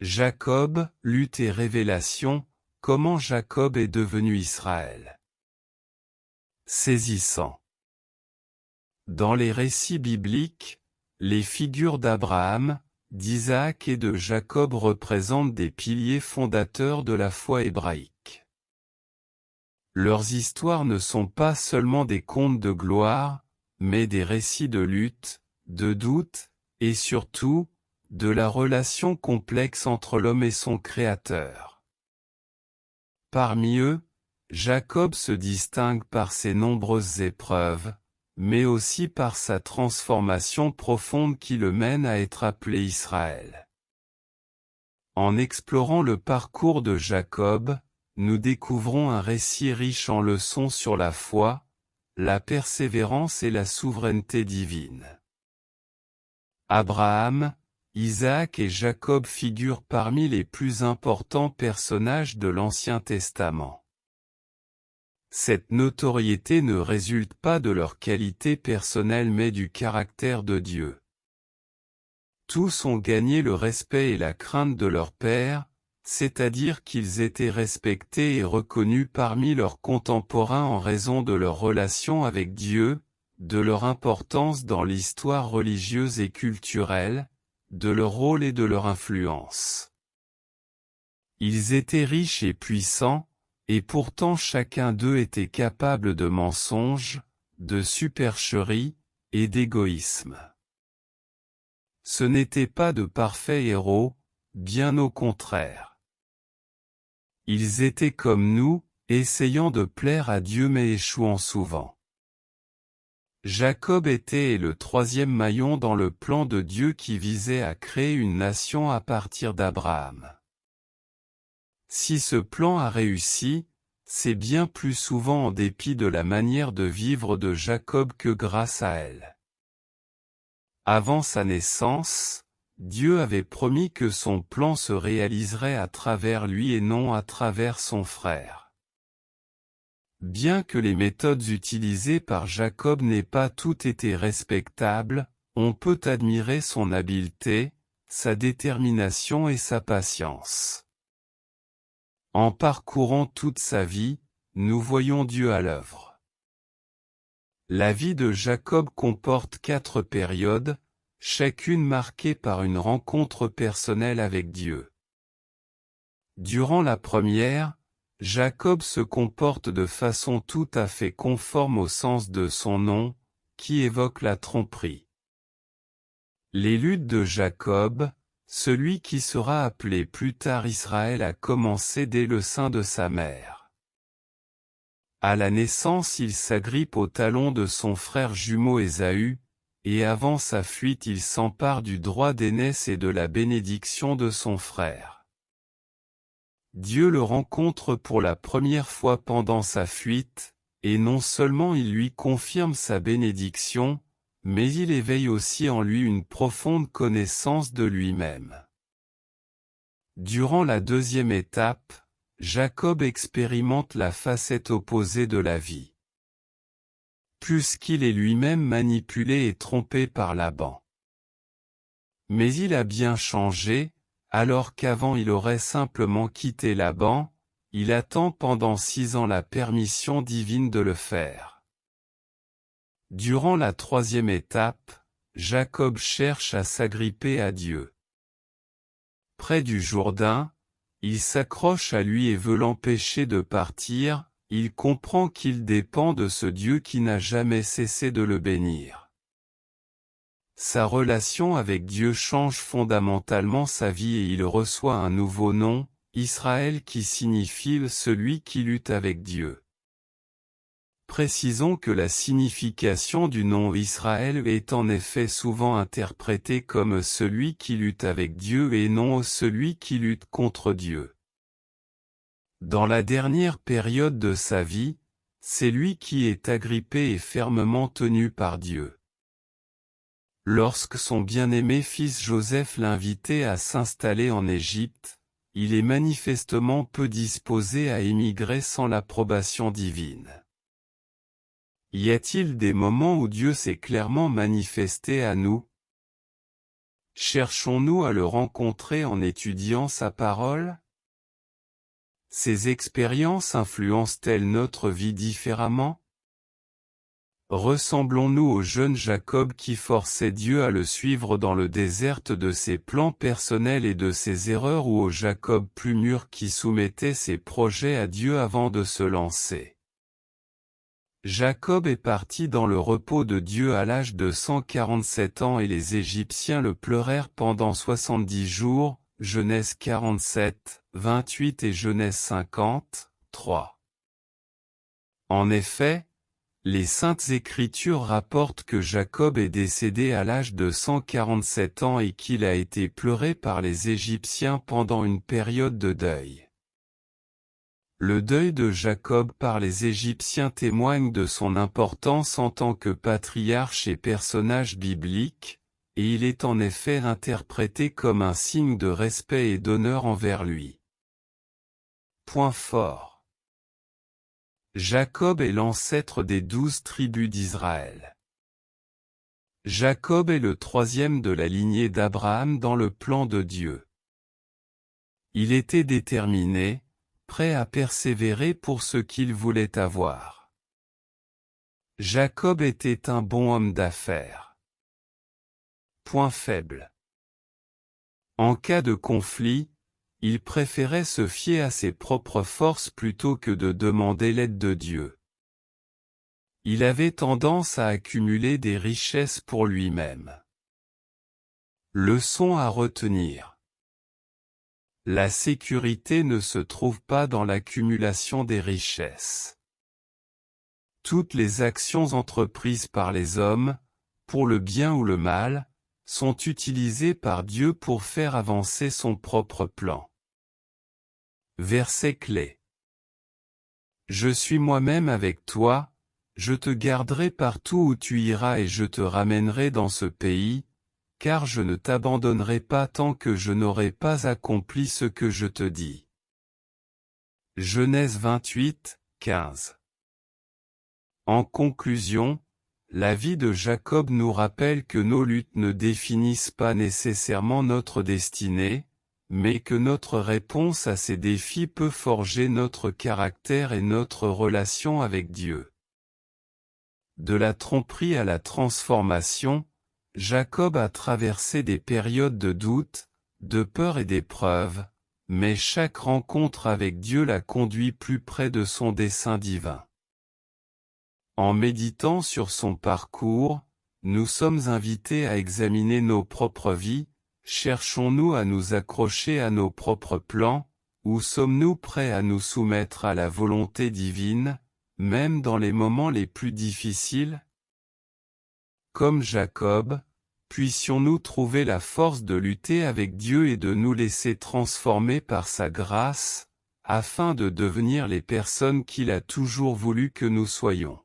Jacob, lutte et révélation, comment Jacob est devenu Israël. Saisissant. Dans les récits bibliques, les figures d'Abraham, d'Isaac et de Jacob représentent des piliers fondateurs de la foi hébraïque. Leurs histoires ne sont pas seulement des contes de gloire, mais des récits de lutte, de doute, et surtout, de la relation complexe entre l'homme et son Créateur. Parmi eux, Jacob se distingue par ses nombreuses épreuves, mais aussi par sa transformation profonde qui le mène à être appelé Israël. En explorant le parcours de Jacob, nous découvrons un récit riche en leçons sur la foi, la persévérance et la souveraineté divine. Abraham, Isaac et Jacob figurent parmi les plus importants personnages de l'Ancien Testament. Cette notoriété ne résulte pas de leur qualité personnelle mais du caractère de Dieu. Tous ont gagné le respect et la crainte de leur Père, c'est-à-dire qu'ils étaient respectés et reconnus parmi leurs contemporains en raison de leur relation avec Dieu, de leur importance dans l'histoire religieuse et culturelle, de leur rôle et de leur influence. Ils étaient riches et puissants, et pourtant chacun d'eux était capable de mensonges, de supercherie, et d'égoïsme. Ce n'étaient pas de parfaits héros, bien au contraire. Ils étaient comme nous, essayant de plaire à Dieu mais échouant souvent. Jacob était le troisième maillon dans le plan de Dieu qui visait à créer une nation à partir d'Abraham. Si ce plan a réussi, c'est bien plus souvent en dépit de la manière de vivre de Jacob que grâce à elle. Avant sa naissance, Dieu avait promis que son plan se réaliserait à travers lui et non à travers son frère. Bien que les méthodes utilisées par Jacob n'aient pas toutes été respectables, on peut admirer son habileté, sa détermination et sa patience. En parcourant toute sa vie, nous voyons Dieu à l'œuvre. La vie de Jacob comporte 4 périodes, chacune marquée par une rencontre personnelle avec Dieu. Durant la première, Jacob se comporte de façon tout à fait conforme au sens de son nom, qui évoque la tromperie. Les luttes de Jacob, celui qui sera appelé plus tard Israël, a commencé dès le sein de sa mère. À la naissance, il s'agrippe au talon de son frère jumeau Ésaü, et avant sa fuite il s'empare du droit d'aînesse et de la bénédiction de son frère. Dieu le rencontre pour la première fois pendant sa fuite, et non seulement il lui confirme sa bénédiction, mais il éveille aussi en lui une profonde connaissance de lui-même. Durant la deuxième étape, Jacob expérimente la facette opposée de la vie. Puisqu'il est lui-même manipulé et trompé par Laban. Mais il a bien changé. Alors qu'avant il aurait simplement quitté Laban, il attend pendant 6 ans la permission divine de le faire. Durant la troisième étape, Jacob cherche à s'agripper à Dieu. Près du Jourdain, il s'accroche à lui et veut l'empêcher de partir, il comprend qu'il dépend de ce Dieu qui n'a jamais cessé de le bénir. Sa relation avec Dieu change fondamentalement sa vie et il reçoit un nouveau nom, Israël, qui signifie celui qui lutte avec Dieu. Précisons que la signification du nom Israël est en effet souvent interprétée comme celui qui lutte avec Dieu et non celui qui lutte contre Dieu. Dans la dernière période de sa vie, c'est lui qui est agrippé et fermement tenu par Dieu. Lorsque son bien-aimé fils Joseph l'invitait à s'installer en Égypte, il est manifestement peu disposé à émigrer sans l'approbation divine. Y a-t-il des moments où Dieu s'est clairement manifesté à nous? Cherchons-nous à le rencontrer en étudiant sa parole? Ces expériences influencent-elles notre vie différemment? Ressemblons-nous au jeune Jacob qui forçait Dieu à le suivre dans le désert de ses plans personnels et de ses erreurs, ou au Jacob plus mûr qui soumettait ses projets à Dieu avant de se lancer? Jacob est parti dans le repos de Dieu à l'âge de 147 ans et les Égyptiens le pleurèrent pendant 70 jours, Genèse 47, 28 et Genèse 50, 3. En effet, les Saintes Écritures rapportent que Jacob est décédé à l'âge de 147 ans et qu'il a été pleuré par les Égyptiens pendant une période de deuil. Le deuil de Jacob par les Égyptiens témoigne de son importance en tant que patriarche et personnage biblique, et il est en effet interprété comme un signe de respect et d'honneur envers lui. Point fort. Jacob est l'ancêtre des 12 tribus d'Israël. Jacob est le troisième de la lignée d'Abraham dans le plan de Dieu. Il était déterminé, prêt à persévérer pour ce qu'il voulait avoir. Jacob était un bon homme d'affaires. Point faible. En cas de conflit, il préférait se fier à ses propres forces plutôt que de demander l'aide de Dieu. Il avait tendance à accumuler des richesses pour lui-même. Leçon à retenir. La sécurité ne se trouve pas dans l'accumulation des richesses. Toutes les actions entreprises par les hommes, pour le bien ou le mal, sont utilisées par Dieu pour faire avancer son propre plan. Verset clé. Je suis moi-même avec toi, je te garderai partout où tu iras et je te ramènerai dans ce pays, car je ne t'abandonnerai pas tant que je n'aurai pas accompli ce que je te dis. Genèse 28, 15. En conclusion, la vie de Jacob nous rappelle que nos luttes ne définissent pas nécessairement notre destinée, mais que notre réponse à ces défis peut forger notre caractère et notre relation avec Dieu. De la tromperie à la transformation, Jacob a traversé des périodes de doute, de peur et d'épreuve, mais chaque rencontre avec Dieu l'a conduit plus près de son dessein divin. En méditant sur son parcours, nous sommes invités à examiner nos propres vies. Cherchons-nous à nous accrocher à nos propres plans, ou sommes-nous prêts à nous soumettre à la volonté divine, même dans les moments les plus difficiles? Comme Jacob, puissions-nous trouver la force de lutter avec Dieu et de nous laisser transformer par sa grâce, afin de devenir les personnes qu'il a toujours voulu que nous soyons.